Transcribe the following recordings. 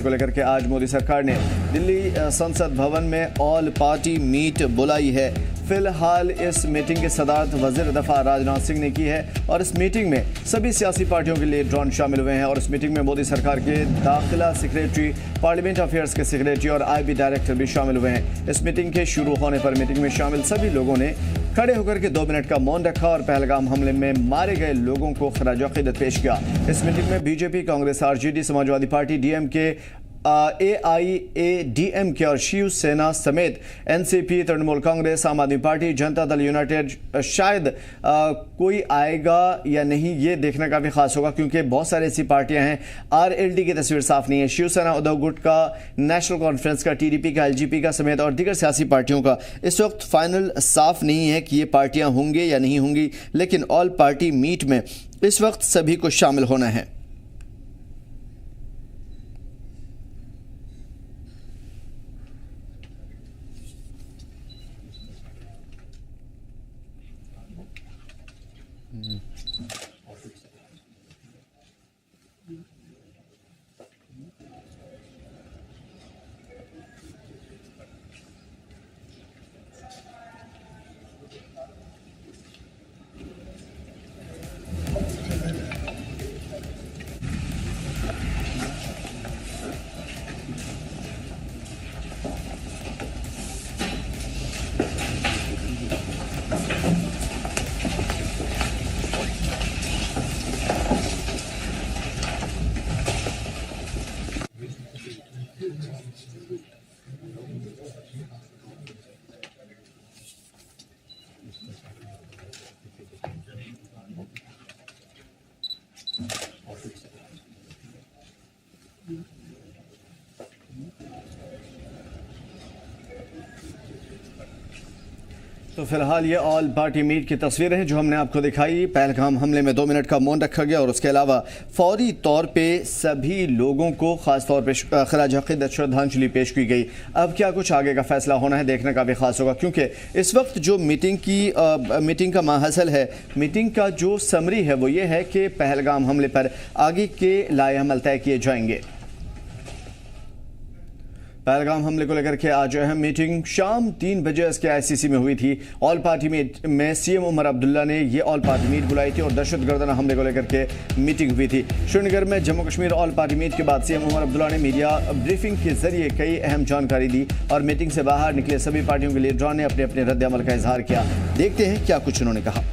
को लेकर के आज मोदी सरकार ने दिल्ली संसद भवन में ऑल पार्टी मीट बुलाई है। फिलहाल इस मीटिंग की सदारत वजीर दफा राजनाथ सिंह ने की है और इस मीटिंग में सभी सियासी पार्टियों के लीडर शामिल हुए हैं और इस मीटिंग में मोदी सरकार के दाखिला सेक्रेटरी, पार्लियामेंट अफेयर्स के सेक्रेटरी और IB डायरेक्टर भी शामिल हुए हैं। इस मीटिंग के शुरू होने पर मीटिंग में शामिल सभी लोगों ने खड़े होकर के 2 मिनट का मौन रखा और पहलगाम हमले में मारे गए लोगों को खराज अकीदत पेश किया। इस मीटिंग में BJP, Congress, RJD, Samajwadi party, DMK, AIADMK और शिवसेना समेत NCP, तृणमूल कांग्रेस, आम आदमी पार्टी, जनता दल यूनाइटेड शायद कोई आएगा या नहीं ये देखना काफ़ी खास होगा क्योंकि बहुत सारी ऐसी पार्टियां हैं। RLD की तस्वीर साफ नहीं है। शिवसेना, उद्धव गुट का, नेशनल कॉन्फ्रेंस का, TDP का, LGP का समेत और दीगर सियासी पार्टियों का इस वक्त फाइनल साफ नहीं है कि ये पार्टियां होंगी या नहीं होंगी, लेकिन ऑल पार्टी मीट में इस वक्त सभी को शामिल होना है। तो फिलहाल ये ऑल पार्टी मीट की तस्वीरें हैं जो हमने आपको दिखाई। पहलगाम हमले में 2 मिनट का मौन रखा गया और उसके अलावा फौरी तौर पे सभी लोगों को खास तौर पे खराज अकीदत श्रद्धांजलि पेश की गई। अब क्या कुछ आगे का फैसला होना है देखना काफ़ी खास होगा क्योंकि इस वक्त जो मीटिंग का माहसल है, मीटिंग का जो समरी है वो ये है कि पहलगाम हमले पर आगे के लाएअमल तय किए जाएंगे। पहलगाम हमले को लेकर के आज अहम मीटिंग शाम 3 बजे इसके ICC में हुई थी। ऑल पार्टी मीट में CM उमर अब्दुल्ला ने ये ऑल पार्टी मीट बुलाई थी और दहशतगर्दाना हमले को लेकर के मीटिंग हुई थी। श्रीनगर में Jammu Kashmir all party meet के बाद CM उमर अब्दुल्ला ने मीडिया ब्रीफिंग के जरिए कई अहम जानकारी दी और मीटिंग से बाहर निकले सभी पार्टियों के लीडरों ने अपने अपने रद्द अमल का इजहार किया। देखते हैं क्या कुछ उन्होंने कहा।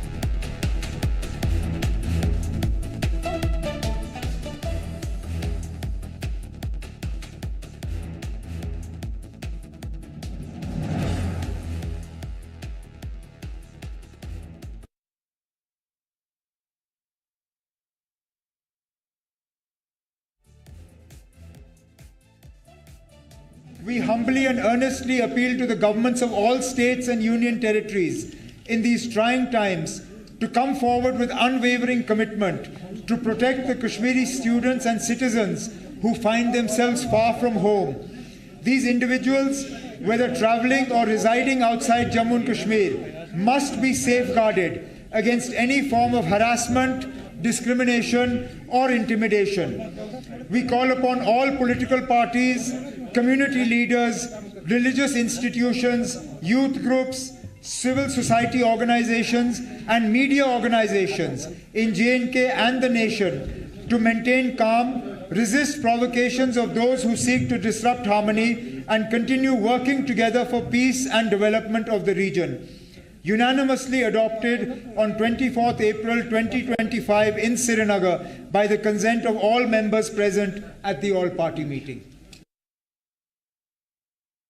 We humbly and earnestly appeal to the governments of all states and union territories in these trying times to come forward with unwavering commitment to protect the Kashmiri students and citizens who find themselves far from home. These individuals, whether traveling or residing outside Jammu and Kashmir, must be safeguarded against any form of harassment, discrimination or intimidation. We call upon all political parties, community leaders, religious institutions, youth groups, civil society organizations and media organizations in J&K and the nation to maintain calm, resist provocations of those who seek to disrupt harmony and continue working together for peace and development of the region. Unanimously adopted on 24th April 2025 in Srinagar by the consent of all members present at the all-party meeting.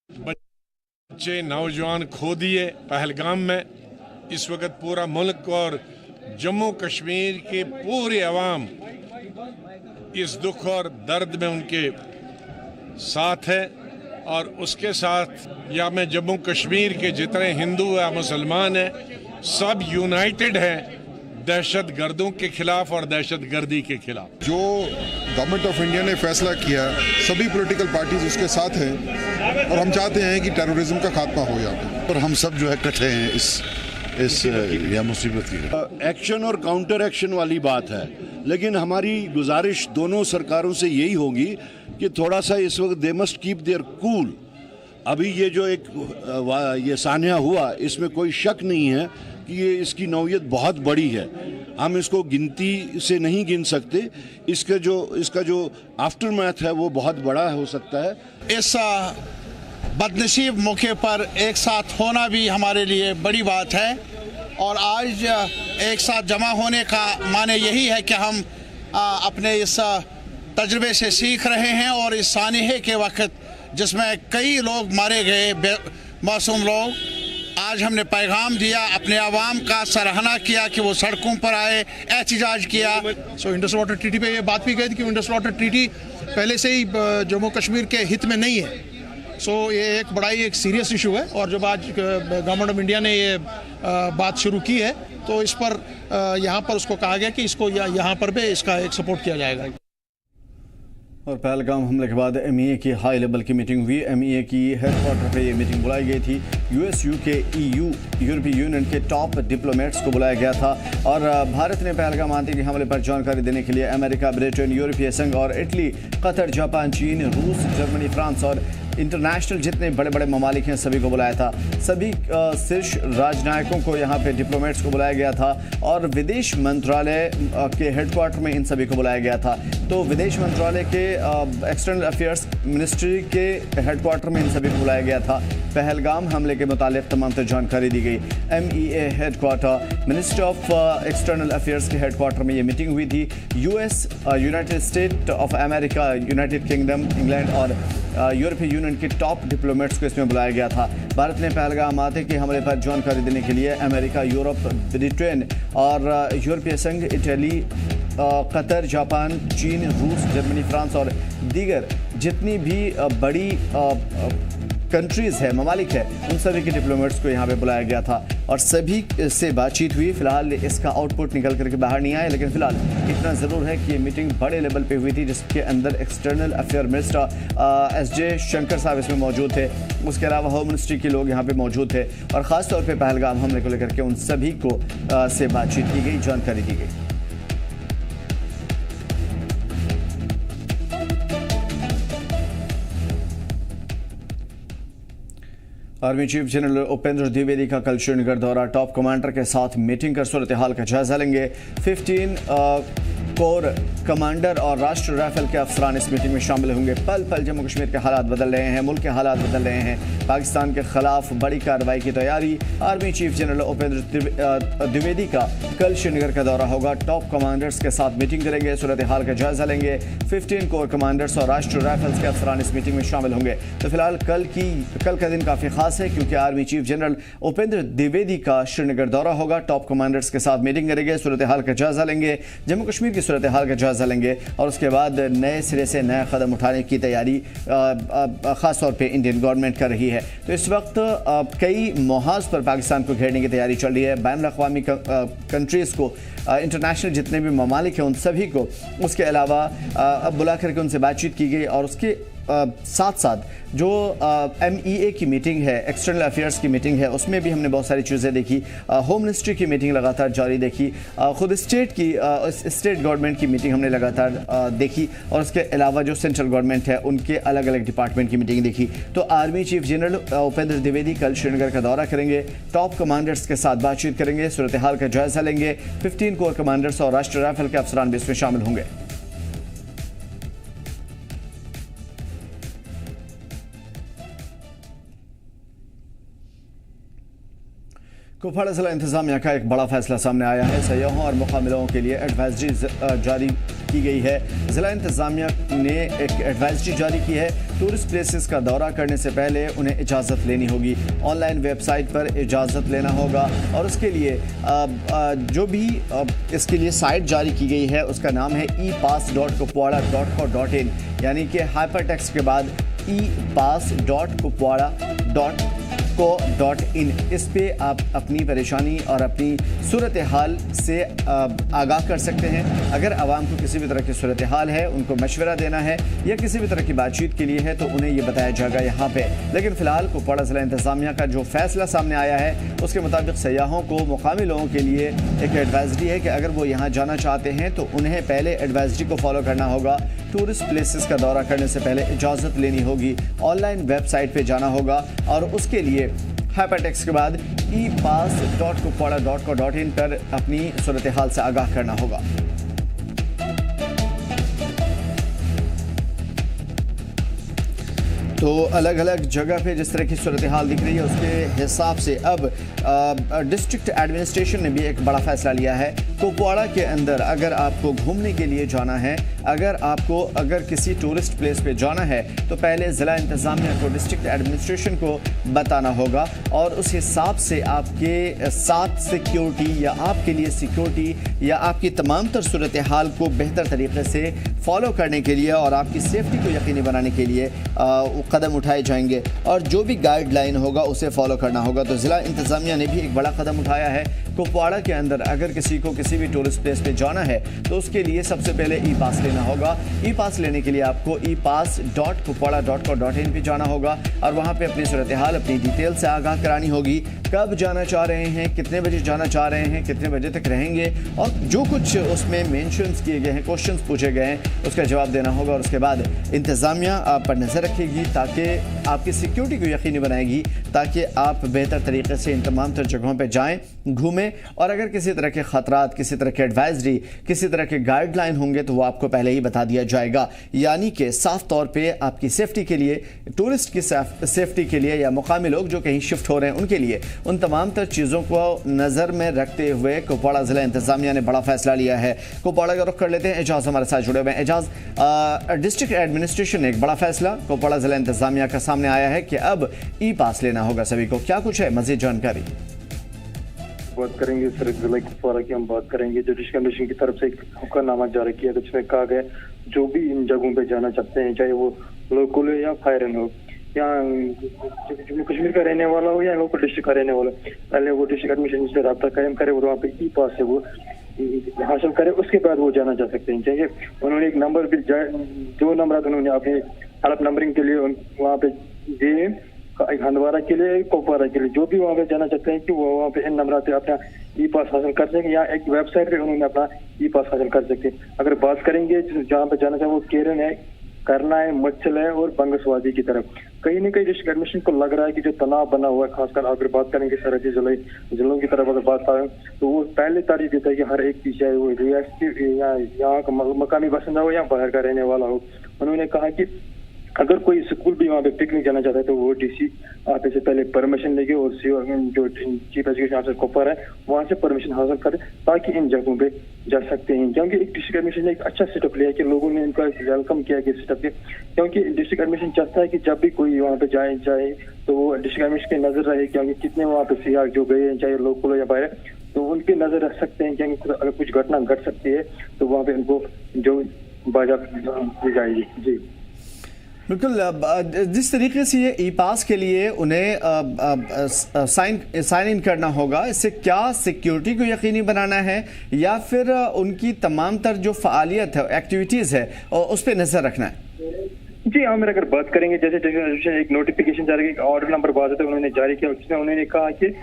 बच्चे नौजवान खो दिए पहलगाम में। इस वक्त पूरा मुल्क और जम्मू कश्मीर के पूरे अवाम इस दुख और दर्द में उनके साथ है और उसके साथ या में जम्मू कश्मीर के जितने हिंदू या मुसलमान हैं सब यूनाइटेड हैं दहशत गर्दों के खिलाफ और दहशत गर्दी के खिलाफ। जो गवर्नमेंट ऑफ इंडिया ने फैसला किया, सभी पॉलिटिकल पार्टीज उसके साथ हैं और हम चाहते हैं कि टेररिज्म का खात्मा हो जाए और हम सब जो है इकट्ठे हैं इस मुसीबत की। एक्शन और काउंटर एक्शन वाली बात है। लेकिन हमारी गुजारिश दोनों सरकारों से यही होगी कि थोड़ा सा इस वक्त they must keep their cool. अभी ये जो ये सान्या हुआ, इसमें कोई शक नहीं है कि ये इसकी नौयत बहुत बड़ी है। हम इसको गिनती से नहीं गिन सकते। इसका जो आफ्टर मैथ है वो बहुत बड़ा हो सकता है। इस बदनसीब मौके पर एक साथ होना भी हमारे लिए बड़ी बात है और आज एक साथ जमा होने का माने यही है कि हम अपने इस तजुर्बे से सीख रहे हैं और इस सानहे के वक्त जिसमें कई लोग मारे गए, मासूम लोग, आज हमने पैगाम दिया, अपने आवाम का सराहना किया कि वो सड़कों पर आए, एहतजाज किया। इंडस वाटर ट्रीटी पे ये बात भी कही थी कि इंडस वाटर ट्रीटी पहले से ही जम्मू कश्मीर के हित में नहीं है। ये एक बड़ा ही एक सीरियस इशू है और जब आज गवर्नमेंट ऑफ इंडिया ने ये बात शुरू की है तो इस पर यहाँ पर उसको कहा गया कि इसको यहाँ पर भी इसका एक सपोर्ट किया जाएगा। और पहलगाम हमले के बाद MEA की हाई लेवल की मीटिंग हुई। MEA की हेडक्वार्टर पे ये मीटिंग बुलाई गई थी। US, UK, EU, यूरोपीय यूनियन के टॉप डिप्लोमेट्स को बुलाया गया था और भारत ने पहलगाम आतंकी हमले पर जानकारी देने के लिए अमेरिका, ब्रिटेन, यूरोपीय संघ और इटली, कतर, जापान, चीन, रूस, जर्मनी, फ्रांस और इंटरनेशनल जितने बड़े बड़े ममालिक हैं सभी को बुलाया था। सभी शीर्ष राजनायकों को यहाँ पे डिप्लोमेट्स को बुलाया गया था और विदेश मंत्रालय के हेडक्वार्टर में इन सभी को बुलाया गया था। तो विदेश मंत्रालय के एक्सटर्नल अफेयर्स मिनिस्ट्री के हेडक्वार्टर में इन सभी को बुलाया गया था। पहलगाम हमले के मुतालिक तमाम तर जानकारी दी गई। MEA headquarter, ministry of external affairs के हेडक्वार्टर में ये मीटिंग हुई थी। US, United state of America, United kingdom, England और यूरोपीय यूनियन के टॉप डिप्लोमेट्स को इसमें बुलाया गया था। भारत ने पहलगाम आतंकी हमले पर जानकारी देने के लिए अमेरिका, यूरोप, ब्रिटेन और यूरोपीय संघ, इटली, कतर, जापान, चीन, रूस, जर्मनी, फ्रांस और दीगर जितनी भी बड़ी कंट्रीज़ है, ममालिक है, उन सभी के डिप्लोमेट्स को यहाँ पे बुलाया गया था और सभी से बातचीत हुई। फिलहाल इसका आउटपुट निकल करके बाहर नहीं आया, लेकिन फिलहाल इतना ज़रूर है कि ये मीटिंग बड़े लेवल पे हुई थी जिसके अंदर external affair minister SJ Shankar साहब इसमें मौजूद थे। उसके अलावा होम मिनिस्ट्री के लोग यहाँ पे मौजूद थे और ख़ास तौर पर पहलगाम हमले को लेकर के उन सभी को से बातचीत की गई, जानकारी दी गई। Army chief general Upendra Dwivedi का कल श्रीनगर दौरा। टॉप कमांडर के साथ मीटिंग कर सूरत हाल का जायजा लेंगे। 15 कोर कमांडर और राष्ट्रीय राइफल के अफसरान इस मीटिंग में शामिल होंगे। पल पल जम्मू कश्मीर के हालात बदल रहे हैं, मुल्क के हालात बदल रहे हैं। पाकिस्तान के खिलाफ बड़ी कार्रवाई की तैयारी। Army chief general Upendra Dwivedi का कल श्रीनगर का दौरा होगा। टॉप कमांडर्स के साथ मीटिंग करेंगे, सूरत हाल का जायजा लेंगे। 15 कोर कमांडर्स और राष्ट्रीय राइफल्स के अफसरान इस मीटिंग में शामिल होंगे। तो फिलहाल कल का दिन काफ़ी खास है क्योंकि army chief general Upendra Dwivedi का श्रीनगर दौरा होगा। टॉप कमांडर्स के साथ मीटिंग करेंगे, सूरत हाल का जायजा लेंगे, जम्मू कश्मीर की सूरत हाल का जायजा लेंगे और उसके बाद नए सिरे से नया कदम उठाने की तैयारी खास तौर पे इंडियन गवर्नमेंट कर रही है। तो इस वक्त कई मुहाज पर पाकिस्तान को घेरने की तैयारी चल रही है। बैन अवी कंट्रीज़ को, इंटरनेशनल जितने भी ममालिक हैं उन सभी को, उसके अलावा अब बुला करके उनसे बातचीत की गई और उसके साथ साथ जो MEA की मीटिंग है, एक्सटर्नल अफेयर्स की मीटिंग है, उसमें भी हमने बहुत सारी चीज़ें देखी। होम मिनिस्ट्री की मीटिंग लगातार जारी देखी, खुद स्टेट गवर्नमेंट की मीटिंग हमने लगातार देखी और उसके अलावा जो सेंट्रल गवर्नमेंट है उनके अलग अलग डिपार्टमेंट की मीटिंग देखी। तो army chief general Upendra Dwivedi कल श्रीनगर का दौरा करेंगे, टॉप कमांडर्स के साथ बातचीत करेंगे, सूरत हाल का जायजा लेंगे। 15 कोर कमांडर्स और राष्ट्रीय राइफल के अफसरान भी इसमें शामिल होंगे। कुपवाड़ा जिला इंतजामिया का एक बड़ा फैसला सामने आया है। सयाहों और मुकामिलों के लिए एडवाइजरी जारी की गई है। जिला इंतजामिया ने एक एडवाइजरी जारी की है। टूरिस्ट प्लेसेस का दौरा करने से पहले उन्हें इजाज़त लेनी होगी। ऑनलाइन वेबसाइट पर इजाज़त लेना होगा और उसके लिए जो भी इसके लिए साइट जारी की गई है उसका नाम है epass.kupwara.co.in, यानी कि हाइपर टेक्स्ट के बाद epass.kupwara.co.in .co.in, इस पे आप अपनी परेशानी और अपनी सूरत हाल से आगाह कर सकते हैं। अगर आवाम को किसी भी तरह की सूरत हाल है, उनको मशवरा देना है या किसी भी तरह की बातचीत के लिए है तो उन्हें ये बताया जाएगा यहाँ पे। लेकिन फिलहाल कुपवाड़ा ज़िला इंतज़ामिया का जो फैसला सामने आया है उसके मुताबिक सयाहों को, मुकामी लोगों के लिए एक एडवाइजरी है कि अगर वो यहाँ जाना चाहते हैं तो उन्हें पहले एडवाइजरी को फॉलो करना होगा। टूरिस्ट प्लेसेस का दौरा करने से पहले इजाज़त लेनी होगी, ऑनलाइन वेबसाइट पे जाना होगा और उसके लिए हाइपरटेक्स्ट के बाद epass.kupwada.co.in पर अपनी सूरत हाल से आगाह करना होगा। तो अलग अलग जगह पे जिस तरह की सूरत हाल दिख रही है उसके हिसाब से अब डिस्ट्रिक्ट एडमिनिस्ट्रेशन ने भी एक बड़ा फैसला लिया है। कुपवाड़ा के अंदर अगर आपको घूमने के लिए जाना है, अगर किसी टूरिस्ट प्लेस पे जाना है तो पहले ज़िला इंतज़ामिया को, डिस्ट्रिक्ट एडमिनिस्ट्रेशन को बताना होगा और उस हिसाब से आपके साथ सिक्योरिटी या आपके लिए सिक्योरिटी या आपकी तमाम तर सूरत हाल को बेहतर तरीके से फॉलो करने के लिए और आपकी सेफ्टी को यकीनी बनाने के लिए कदम उठाए जाएंगे और जो भी गाइडलाइन होगा उसे फॉलो करना होगा। तो ज़िला इंतज़ामिया ने भी एक बड़ा कदम उठाया है। कुपवाड़ा के अंदर अगर किसी को किसी भी टूरिस्ट प्लेस पे जाना है तो उसके लिए सबसे पहले ई पास लेना होगा। ई पास लेने के लिए आपको epass.kupwada.co.in पे जाना होगा और वहाँ पे अपनी सूरत हाल, अपनी डिटेल से आगाह करानी होगी। कब जाना चाह रहे हैं, कितने बजे जाना चाह रहे हैं, कितने बजे तक रहेंगे और जो कुछ उसमें मेंशन्स किए गए हैं, क्वेश्चंस पूछे गए हैं, उसका जवाब देना होगा। और उसके बाद इंतज़ामिया आप पर नज़र रखेगी ताकि आपकी सिक्योरिटी को यकीनी बनाएगी ताकि आप बेहतर तरीके से इन तमाम तर जगहों पर जाएँ, घूमें और अगर किसी तरह के ख़तरात, किसी तरह के एडवाइजरी, किसी तरह के गाइडलाइन होंगे तो वो आपको पहले ही बता दिया जाएगा। यानी कि साफ तौर पे आपकी सेफ्टी के लिए, टूरिस्ट की सेफ्टी के लिए या मुकामी लोग जो कहीं शिफ्ट हो रहे हैं उनके लिए, उन तमाम तर चीज़ों को नज़र में रखते हुए कुपवाड़ा ज़िला इंतज़ामिया ने बड़ा फैसला लिया है। कुपवाड़ा का रुख कर लेते हैं, एजाज़ हमारे साथ जुड़े हुए हैं। एजाज़, डिस्ट्रिक्ट एडमिनिस्ट्रेशन ने एक बड़ा फैसला कुपवाड़ा ज़िला इंतज़ामिया का सामने आया है कि अब ई पास लेना होगा सभी को, क्या कुछ है मज़ीद जानकारी? बात करेंगे सर जिला कुपवाड़ा की, हम बात करेंगे जुडिशल कमीशन की तरफ से एक हुक्मनामा जारी किया गया जिसमें कहा गया जो भी इन जगहों पे जाना चाहते हैं, चाहे वो लोकल हो या फॉरेन हो या जम्मू कश्मीर का रहने वाला हो या लोकल डिस्ट्रिक्ट का रहने वाला, पहले वो डिस्ट्रिक्ट एडमिनिस्ट्रेशन से रब्ता कायम करे और वहाँ पे ई पास से वो हासिल करे, उसके बाद वो जाना जा सकते हैं। चाहिए उन्होंने एक नंबर भी, जो नंबर उन्होंने अपने हेल्प नंबरिंग के लिए वहाँ पे दिए, एक हंदवाड़ा के लिए, कुपवाड़ा के लिए, जो भी वहाँ पे जाना चाहते हैं कि वो वहाँ पे इन नंबर पे अपना ई पास हासिल कर सकें या एक वेबसाइट पे उन्होंने अपना ई पास हासिल कर सके। अगर बात करेंगे जहाँ पे जाना चाहिए वो केरन है, करना है, मच्छल है और बंगसवादी की तरफ। कहीं न कहीं डिस्ट्रिक्ट एडमिनिस्ट्रेशन को लग रहा है कि जो तनाव बना हुआ है, खासकर अगर बात करेंगे सरहदी जिलों की तरफ अगर बात करें तो वो पहले तारीख देता है कि हर एक की चाहे वो रियासती या यहाँ का मकामी बासिंदा हो या बाहर का रहने वाला हो। उन्होंने कहा कि अगर कोई स्कूल भी वहाँ पे पिकनिक जाना चाहता है तो वो डीसी आते से पहले परमिशन लेके और जो चीफ एजुकेशन ऑफिसर कुपवाड़ा है वहाँ से परमिशन हासिल करे ताकि इन जगहों पे जा सकते हैं। क्योंकि एक डिस्ट्रिक्ट एडमिनिस्ट्रेशन ने एक अच्छा सेटअप लिया कि लोगों ने इनका वेलकम किया कि सेटअप के, क्योंकि डिस्ट्रिक्ट एडमिनिस्ट्रेशन चाहता है कि जब भी कोई वहाँ पे जाए तो वो डिस्ट्रिक्ट एडमिनिस्ट्रेशन की नजर रहे, क्योंकि कितने वहाँ पे सियाह जो गए हैं चाहे लोकल हो या बाहर, तो उनकी नजर रख सकते हैं। क्योंकि अगर कुछ घटना घट सकती है तो वहाँ पे उनको जो बाजाब दी जाएगी। जी बिल्कुल, जिस तरीके से ये ई पास के लिए उन्हें साइन इन करना होगा, इससे क्या सिक्योरिटी को यकीनी बनाना है या फिर उनकी तमाम तर जो फ़आलियत है, एक्टिविटीज़ है, उस पर नज़र रखना है? जी हाँ, अगर बात करेंगे जैसे एक नोटिफिकेशन जारी किया, ऑर्डर नंबर 12 उन्होंने जारी किया, उसमें उन्होंने कहा कि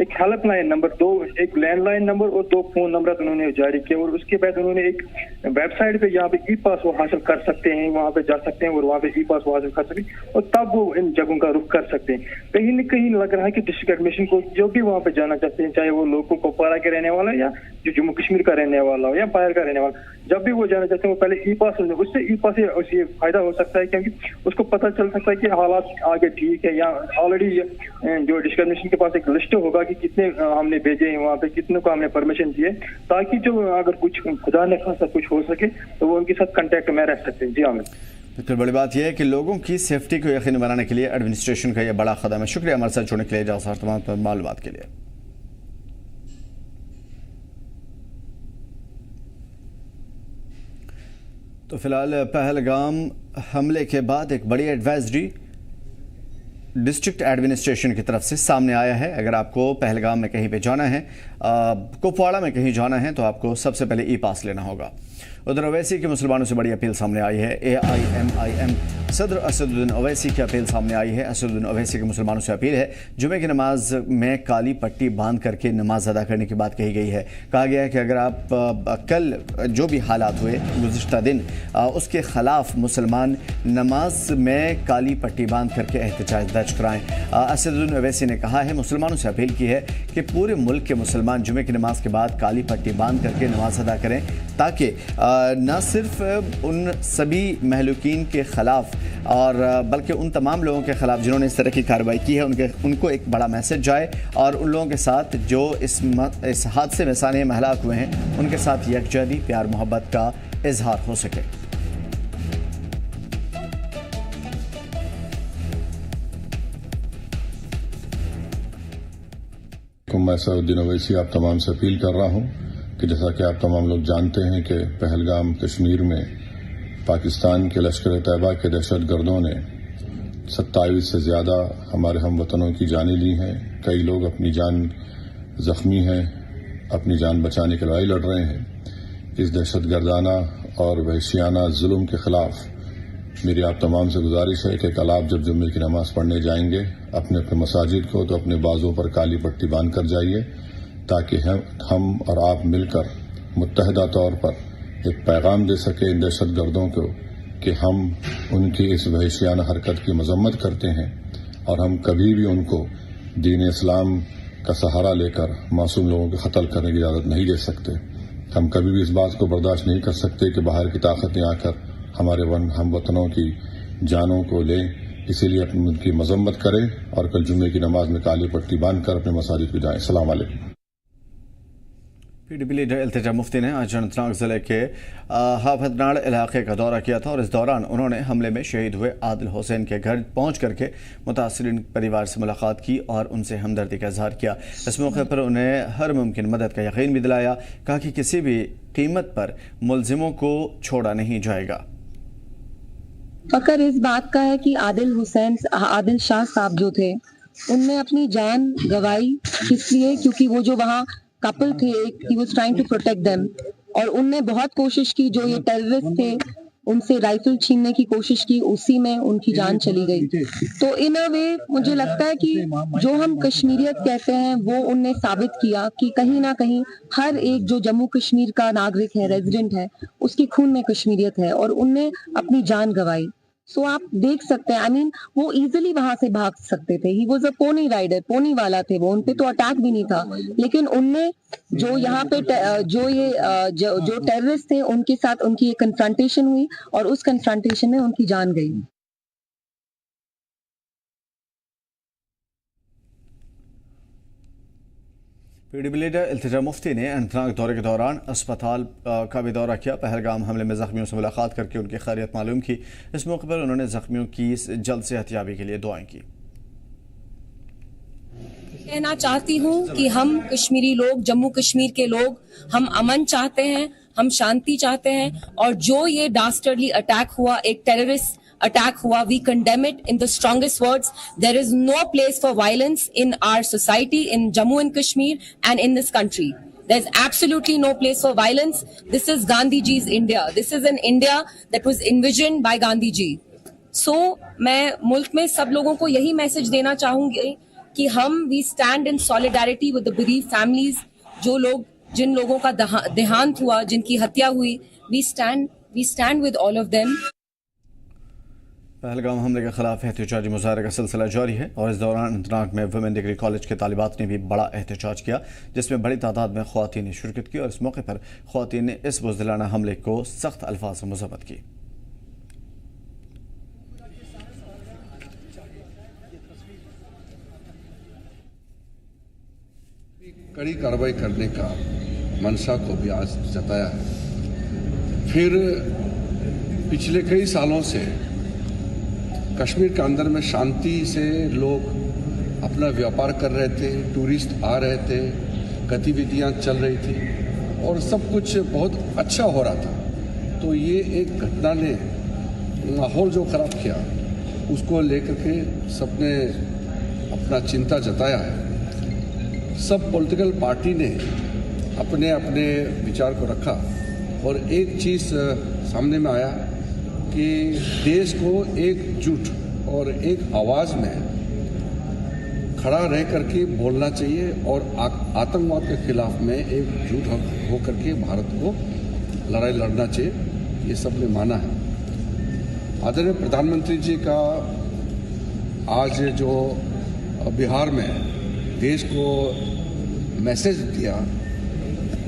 एक हेल्पलाइन नंबर 2, एक लैंडलाइन नंबर और 2 फोन नंबर उन्होंने जारी किया और उसके बाद उन्होंने एक वेबसाइट पे यहाँ पे ई पास वो हासिल कर सकते हैं, वहाँ पे जा सकते हैं और वहाँ पे ई पास वो हासिल कर सकते हैं और तब वो इन जगहों का रुख कर सकते हैं। कहीं न कहीं लग रहा है कि डिस्ट्रिक्ट एडमिनिस्ट्रेशन को जो भी वहाँ पे जाना चाहते हैं, चाहे वो लोगों को कुपवाड़ा के रहने वाला या जो जम्मू कश्मीर का रहने वाला हो या बाहर का रहने वाला, जब भी वो जाना चाहते हैं वो पहले ई पास, उससे ई पास से फायदा हो सकता है क्योंकि उसको पता चल सकता है कि हालात आगे ठीक है या ऑलरेडी जो डिस्ट्रिक्ट एडमिनिस्ट्रेशन के पास एक लिस्ट होगा कि कितने हमने भेजे हैं वहाँ पे, कितनों को हमने परमिशन दिए, ताकि जो अगर कुछ खुदा न खासा कुछ हो सके तो वो उनके साथ कांटेक्ट में रह सकते हैं। जी हाँ, बिल्कुल, बड़ी बात यह है कि लोगों की सेफ्टी को यकीनी बनाने के लिए एडमिनिस्ट्रेशन का यह बड़ा कदम है। शुक्रिया हमारे साथ जुड़ने के लिए, जाओ तमाम मालूमात के लिए। तो फिलहाल पहलगाम हमले के बाद एक बड़ी एडवाइजरी डिस्ट्रिक्ट एडमिनिस्ट्रेशन की तरफ से सामने आया है। अगर आपको पहलगाम में कहीं पे जाना है, कुपवाड़ा में कहीं जाना है, तो आपको सबसे पहले ई पास लेना होगा। उधर ओवैसी के मुसलमानों से बड़ी अपील सामने आई है। AIMIM सदर असदुद्दीन ओवैसी की अपील सामने आई है। असदुद्दीन ओवैसी के मुसलमानों से अपील है, जुमे की नमाज में काली पट्टी बांध करके नमाज अदा करने की बात कही गई है। कहा गया है कि अगर आप कल जो भी हालात हुए गुज़िश्ता दिन, उसके ख़िलाफ़ मुसलमान नमाज में काली पट्टी बांध करके एहतजाज दर्ज कराएँ। असदुद्दीन ओवैसी ने कहा है, मुसलमानों से अपील की है कि पूरे मुल्क के मुसलमान जुमे की नमाज के बाद काली पट्टी बांध करके नमाज अदा करें, ताकि न सिर्फ उन सभी महलूकीन के ख़िलाफ़ और बल्कि उन तमाम लोगों के ख़िलाफ़ जिन्होंने इस तरह की कार्रवाई की है, उनको एक बड़ा मैसेज जाए, और उन लोगों के साथ जो इस हादसे में साने महलाक हुए हैं, उनके साथ यकजहती प्यार मोहब्बत का इजहार हो सके। मैं सऊद्दीन ओवैसी आप तमाम से अपील कर रहा हूं कि जैसा कि आप तमाम लोग जानते हैं कि पहलगाम कश्मीर में पाकिस्तान के लश्कर तैयबा के दहशतगर्दों ने 27 से ज़्यादा हमारे हमवतनों की जानें ली हैं। कई लोग अपनी जान जख्मी हैं, अपनी जान बचाने की लड़ाई लड़ रहे हैं। इस दहशतगर्दाना और वहशियाना जुल्म के ख़िलाफ़ मेरी आप तमाम से गुजारिश है कि कल आप जब जुम्मे की नमाज़ पढ़ने जाएंगे, अपने अपने मसाजिद को तो अपने बाजों पर काली पट्टी बांध कर जाइए, ताकि हम और आप मिलकर मुत्तहदा तौर पर एक पैगाम दे सके इन दहशतगर्दों को कि हम उनकी इस वहशियाना हरकत की मजम्मत करते हैं और हम कभी भी उनको दीन इस्लाम का सहारा लेकर मासूम लोगों को कत्ल करने की इजाज़त नहीं दे सकते। हम कभी भी इस बात को बर्दाश्त नहीं कर सकते कि बाहर की ताकतें आकर हमारे हमवतनों की जानों को लें। इसीलिए अपनी उनकी मजम्मत करें और कल जुम्मे की नमाज में काली पट्टी बांधकर अपने मसाजिद को जाएं। अस्सलाम वालेकुम। PDP लीडर इल्तिजा मुफ्ती ने आज अनंतनाग ज़िले के हाफतनाड़ इलाके का दौरा किया था, और इस दौरान उन्होंने हमले में शहीद हुए आदिल हुसैन के घर पहुंच करके मुतासरीन परिवार से मुलाकात की और उनसे हमदर्दी का इजहार किया। इस मौके पर उन्हें हर मुमकिन मदद का यकीन भी दिलाया। कहा कि किसी भी कीमत पर मुलजिमों को छोड़ा नहीं जाएगा। फकर इस बात का है कि आदिल शाह साहब जो थे, उनने अपनी जान गंवाई, इसलिए क्योंकि वो जो वहाँ कपल थे, he was trying to protect them, और उनने बहुत कोशिश की, जो ये टेररिस्ट थे उनसे राइफल छीनने की कोशिश की, उसी में उनकी जान चली गई। तो इन अ वे मुझे लगता है कि जो हम कश्मीरियत कहते हैं वो उनने साबित किया कि कहीं ना कहीं हर एक जो जम्मू कश्मीर का नागरिक है, रेजिडेंट है, उसके खून में कश्मीरियत है, और उनने अपनी जान गंवाई। सो आप देख सकते हैं, वो इजीली वहां से भाग सकते थे। He was a pony rider, pony वाला थे वो, उनपे तो अटैक भी नहीं था, लेकिन उनने जो यहाँ पे जो टेररिस्ट थे उनके साथ उनकी एक कन्फ्रंटेशन हुई, और उस कन्फ्रंटेशन में उनकी जान गई। PDP लीडर इल्तिजा मुफ्ती ने अनंतनाग दौरे के दौरान अस्पताल का भी दौरा किया। पहलगाम हमले में जख्मियों से मुलाकात करके उनकी खैरियत मालूम की। इस मौके पर उन्होंने जख्मियों की जल्द सेहतयाबी के लिए दुआएं की। कहना चाहती हूँ कि हम कश्मीरी लोग, जम्मू कश्मीर के लोग, हम अमन चाहते हैं, हम शांति चाहते हैं, और जो ये डास्टर्डली अटैक हुआ, एक टेररिस्ट attack हुआ, we condemn it in the strongest words. There is no place for violence in our society, in Jammu and Kashmir and in this country. There's absolutely no place for violence. This is Gandhiji's India. This is an India that was envisioned by Gandhiji. So मैं मुल्क में सब लोगों को यही message देना चाहूंगी कि हम we stand in solidarity with the bereaved families. जिन लोगों का देहांत हुआ, जिनकी हत्या हुई, we stand with all of them. Pahalgam हमले के खिलाफ एहतजाजी मुजाहरे का सिलसिला जारी है, और इस दौरान अनंतनाग में वुमेन डिग्री कॉलेज के तालिबात ने भी बड़ा एहतजाज किया, जिसमें बड़ी तादाद में ख्वातीन ने शिरकत की, और इस मौके पर ख्वातीन ने इस बुज़दिलाना हमले को सख्त अल्फाज में मज़म्मत की। कड़ी कार्रवाई करने का मंशा को भी आज जताया है। फिर पिछले कई सालों से कश्मीर के अंदर में शांति से लोग अपना व्यापार कर रहे थे, टूरिस्ट आ रहे थे, गतिविधियां चल रही थी और सब कुछ बहुत अच्छा हो रहा था। तो ये एक घटना ने माहौल जो ख़राब किया, उसको लेकर के सबने अपना चिंता जताया है। सब पॉलिटिकल पार्टी ने अपने अपने विचार को रखा और एक चीज़ सामने में आया कि देश को एकजुट और एक आवाज़ में खड़ा रह करके बोलना चाहिए और आतंकवाद के खिलाफ में एकजुट होकर के भारत को लड़ाई लड़ना चाहिए, ये सब ने माना है। आदरणीय प्रधानमंत्री जी का आज जो बिहार में देश को मैसेज दिया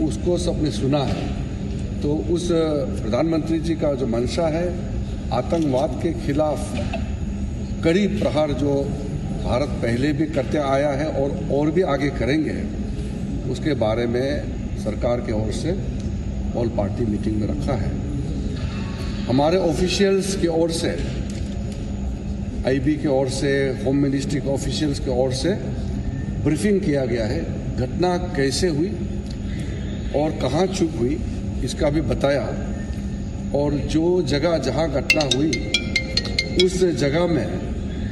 उसको सबने सुना है। तो उस प्रधानमंत्री जी का जो मंशा है आतंकवाद के खिलाफ कड़ी प्रहार जो भारत पहले भी करते आया है और भी आगे करेंगे, उसके बारे में सरकार के ओर से ऑल पार्टी मीटिंग में रखा है। हमारे ऑफिशियल्स की ओर से, आईबी की ओर से, होम मिनिस्ट्री के ऑफिशियल्स की ओर से ब्रीफिंग किया गया है। घटना कैसे हुई और कहाँ चूक हुई इसका भी बताया, और जो जगह जहाँ घटना हुई उस जगह में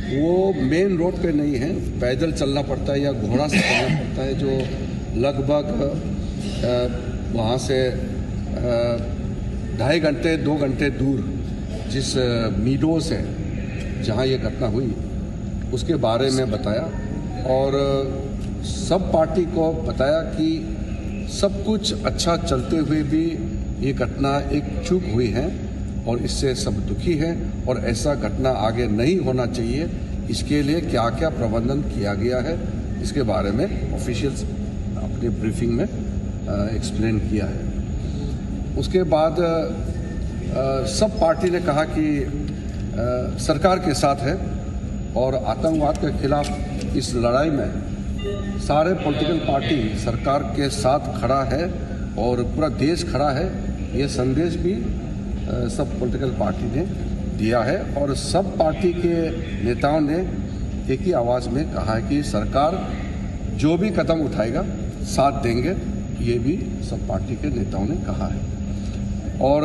वो मेन रोड पे नहीं है, पैदल चलना पड़ता है या घोड़ा से चलना पड़ता है, जो लगभग वहाँ से 2.5 घंटे 2 घंटे दूर जिस मीडोस है जहाँ ये घटना हुई उसके बारे में बताया। और सब पार्टी को बताया कि सब कुछ अच्छा चलते हुए भी ये घटना एक चूक हुई है और इससे सब दुखी हैं और ऐसा घटना आगे नहीं होना चाहिए। इसके लिए क्या क्या प्रबंधन किया गया है इसके बारे में ऑफिशियल्स अपनी ब्रीफिंग में एक्सप्लेन किया है। उसके बाद सब पार्टी ने कहा कि सरकार के साथ है और आतंकवाद के खिलाफ इस लड़ाई में सारे पॉलिटिकल पार्टी सरकार के साथ खड़ा है और पूरा देश खड़ा है। ये संदेश भी सब पॉलिटिकल पार्टी ने दिया है और सब पार्टी के नेताओं ने एक ही आवाज़ में कहा है कि सरकार जो भी कदम उठाएगा साथ देंगे। ये भी सब पार्टी के नेताओं ने कहा है। और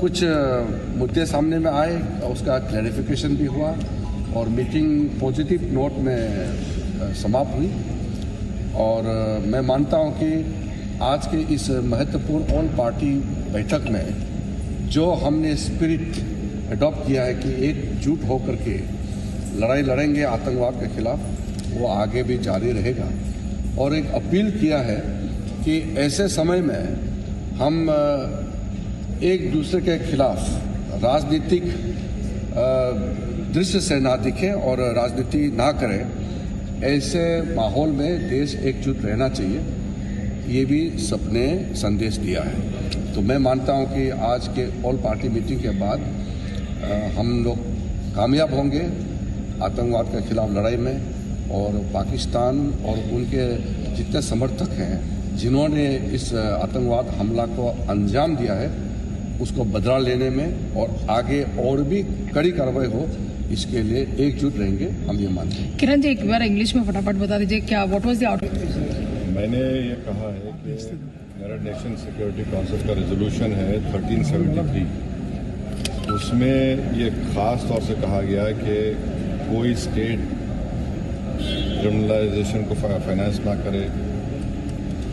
कुछ मुद्दे सामने में आए, उसका क्लैरिफिकेशन भी हुआ और मीटिंग पॉजिटिव नोट में समाप्त हुई। और मैं मानता हूं कि आज के इस महत्वपूर्ण ऑल पार्टी बैठक में जो हमने स्पिरिट अडॉप्ट किया है कि एकजुट होकर के लड़ाई लड़ेंगे आतंकवाद के खिलाफ, वो आगे भी जारी रहेगा। और एक अपील किया है कि ऐसे समय में हम एक दूसरे के खिलाफ राजनीतिक दृश्य से ना दिखें और राजनीति ना करें। ऐसे माहौल में देश एकजुट रहना चाहिए, ये भी सबने संदेश दिया है। तो मैं मानता हूं कि आज के ऑल पार्टी मीटिंग के बाद हम लोग कामयाब होंगे आतंकवाद के खिलाफ लड़ाई में और पाकिस्तान और उनके जितने समर्थक हैं जिन्होंने इस आतंकवाद हमला को अंजाम दिया है उसको बदला लेने में और आगे और भी कड़ी कार्रवाई हो इसके लिए एकजुट रहेंगे, हम ये मानते हैं। किरण जी एक बार इंग्लिश में फटाफट बता दीजिए क्या व्हाट वाज द आउटकम। मैंने ये कहा है कि यूनाइटेड नेशन सिक्योरिटी काउंसिल का रेजोल्यूशन है 1373, उसमें ये ख़ास तौर से कहा गया है कि कोई स्टेट क्रिमिनलाइजेशन को फाइनेंस ना करे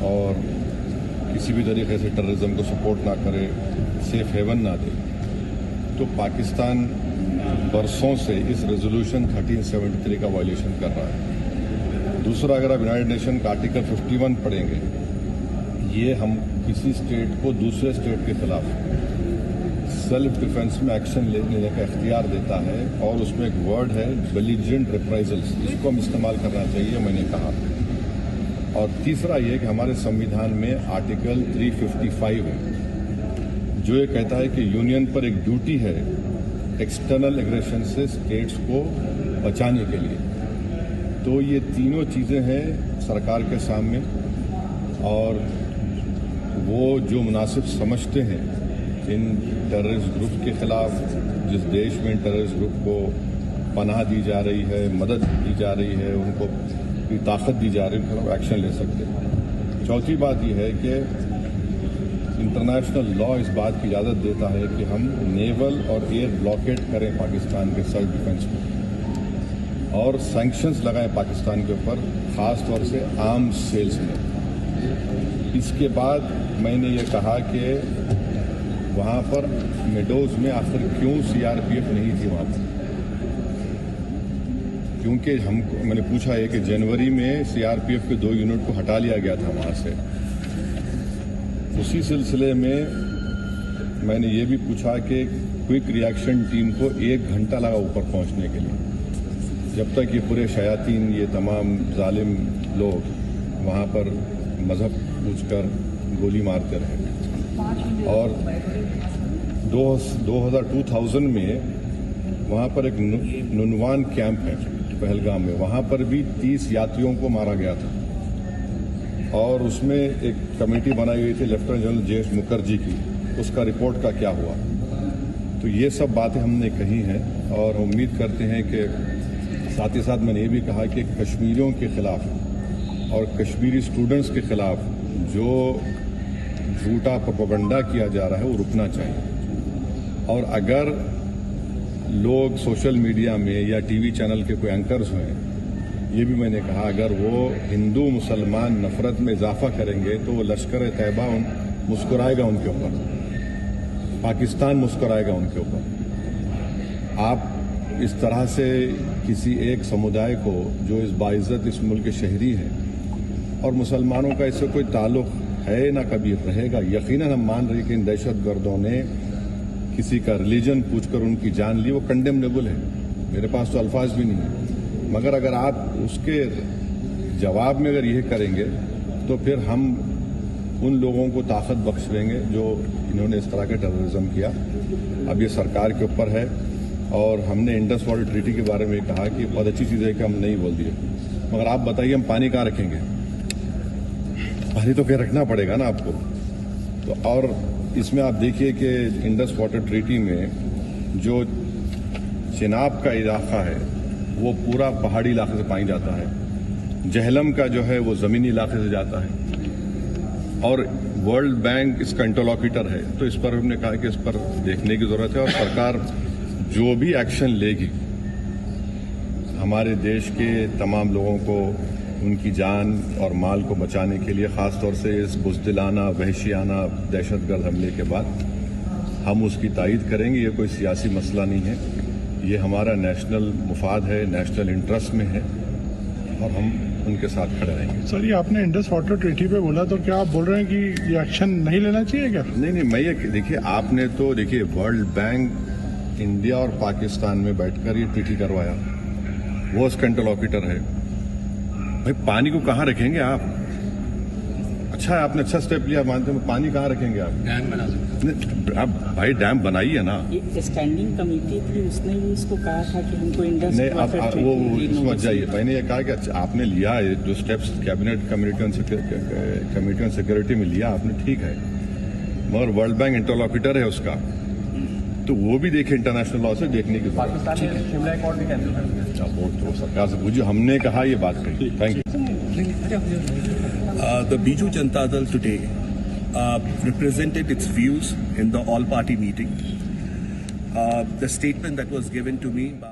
और किसी भी तरीके से टेररिज्म को सपोर्ट ना करे, सेफ हेवन ना दे। तो पाकिस्तान बरसों से इस रेजोल्यूशन 1373 का वायलेशन कर रहा है। दूसरा, अगर आप यूनाइटेड नेशन का आर्टिकल 51 पढ़ेंगे, ये हम किसी स्टेट को दूसरे स्टेट के खिलाफ सेल्फ डिफेंस में एक्शन लेने का इख्तियार देता है और उसमें एक वर्ड है बेलिजेंट रिप्राइजल्स, इसको हम इस्तेमाल करना चाहिए, मैंने कहा। और तीसरा ये कि हमारे संविधान में आर्टिकल 355 है जो ये कहता है कि यूनियन पर एक ड्यूटी है एक्सटर्नल एग्रेशन से स्टेट्स को बचाने के लिए। तो ये तीनों चीज़ें हैं सरकार के सामने और वो जो मुनासिब समझते हैं इन टेररिस्ट ग्रुप के खिलाफ, जिस देश में टेररिस्ट ग्रुप को पनाह दी जा रही है, मदद दी जा रही है, उनको ताकत दी जा रही है, उनको एक्शन ले सकते हैं। चौथी बात यह है कि इंटरनेशनल लॉ इस बात की इजाज़त देता है कि हम नेवल और एयर ब्लॉकेट करें पाकिस्तान के सेल्फ डिफेंस में। और सैंक्शंस लगाए पाकिस्तान के ऊपर, ख़ास तौर से आर्म्स सेल्स में। इसके बाद मैंने ये कहा कि वहाँ पर मेडोज में आखिर क्यों सीआरपीएफ नहीं थी वहाँ पर, क्योंकि मैंने पूछा है कि जनवरी में सीआरपीएफ के 2 यूनिट को हटा लिया गया था वहाँ से। उसी सिलसिले में मैंने ये भी पूछा कि क्विक रिएक्शन टीम को 1 घंटा लगा ऊपर पहुँचने के लिए, जब तक ये पूरे शयातीन, ये तमाम जालिम लोग वहाँ पर मजहब पूछकर गोली मारते रहे। और 2000 में वहाँ पर एक नुनवान कैंप है पहलगाम में, वहाँ पर भी 30 यात्रियों को मारा गया था और उसमें एक कमेटी बनाई गई थी लेफ्टिनेंट जनरल जे.एस. मुखर्जी की, उसका रिपोर्ट का क्या हुआ। तो ये सब बातें हमने कही हैं और उम्मीद करते हैं कि साथ ही साथ मैंने ये भी कहा कि कश्मीरियों के खिलाफ और कश्मीरी स्टूडेंट्स के खिलाफ जो झूठा प्रोपेगेंडा किया जा रहा है वो रुकना चाहिए। और अगर लोग सोशल मीडिया में या टीवी चैनल के कोई एंकर्स हैं, ये भी मैंने कहा, अगर वो हिंदू मुसलमान नफरत में इजाफा करेंगे तो वो लश्कर तैयबा मुस्कुराएगा उनके ऊपर, पाकिस्तान मुस्कुराएगा उनके ऊपर। आप इस तरह से किसी एक समुदाय को जो इस बाइज्जत इस मुल्क के शहरी है और मुसलमानों का इससे कोई ताल्लुक है ना कभी रहेगा, यकीनन हम मान रहे कि इन दहशतगर्दों ने किसी का रिलीजन पूछकर उनकी जान ली, वो कंडेमनेबल है, मेरे पास तो अल्फाज भी नहीं है। मगर अगर आप उसके जवाब में अगर यह करेंगे तो फिर हम उन लोगों को ताकत बख्श देंगे जो इन्होंने इस तरह का टेररिज्म किया। अब ये सरकार के ऊपर है और हमने इंडस वाटर ट्रीटी के बारे में कहा कि बहुत अच्छी चीज़ है कि हम नहीं बोल दिए, मगर आप बताइए हम पानी कहाँ रखेंगे? पानी तो कहीं रखना पड़ेगा ना आपको। तो और इसमें आप देखिए कि इंडस वाटर ट्रीटी में जो चिनाब का इलाका है वो पूरा पहाड़ी इलाके से पानी जाता है, जहलम का जो है वो ज़मीनी इलाके से जाता है और वर्ल्ड बैंक इसका इंटरलॉक्यूटर है। तो इस पर हमने कहा कि इस पर देखने की ज़रूरत है और सरकार जो भी एक्शन लेगी हमारे देश के तमाम लोगों को उनकी जान और माल को बचाने के लिए, ख़ास तौर से इस बुज़दिलाना वहशियाना दहशतगर्द हमले के बाद, हम उसकी तायीद करेंगे। ये कोई सियासी मसला नहीं है, ये हमारा नेशनल मुफाद है, नेशनल इंटरेस्ट में है और हम उनके साथ खड़े रहेंगे। सर, ये आपने इंडस वाटर ट्रीटी पे बोला, तो क्या आप बोल रहे हैं कि ये एक्शन नहीं लेना चाहिए क्या? नहीं, मैं ये देखिए, आपने तो देखिए वर्ल्ड बैंक इंडिया और पाकिस्तान में बैठकर ये ट्रीटी करवाया, वो उसका इंटरलॉक्यूटर है। भाई पानी को कहाँ रखेंगे आप? अच्छा है, आपने अच्छा स्टेप लिया, मानते हैं, पानी कहाँ रखेंगे आप? डैम बना सकते। आप भाई डैम बनाइए ना। ये स्टैंडिंग कमेटी थी, उसने भी इसको कहा था कि हमको इंडस नहीं, आप वो समझ जाइए। मैंने ये कहा कि अच्छा आपने लिया है जो steps cabinet committee on security में लिया आपने, ठीक है, मगर वर्ल्ड बैंक इंटरलॉक्यूटर है उसका, तो वो भी देखे, इंटरनेशनल लॉ से देखने की जरूरत है। शिमला कोर्ट भी कैंसिल कर दिया। वो तो सरकार से पूछिए, हमने कहा ये बात कही। Thank you. The Biju Janata Dal today represented its views in the all-party meeting. The statement that was given to me by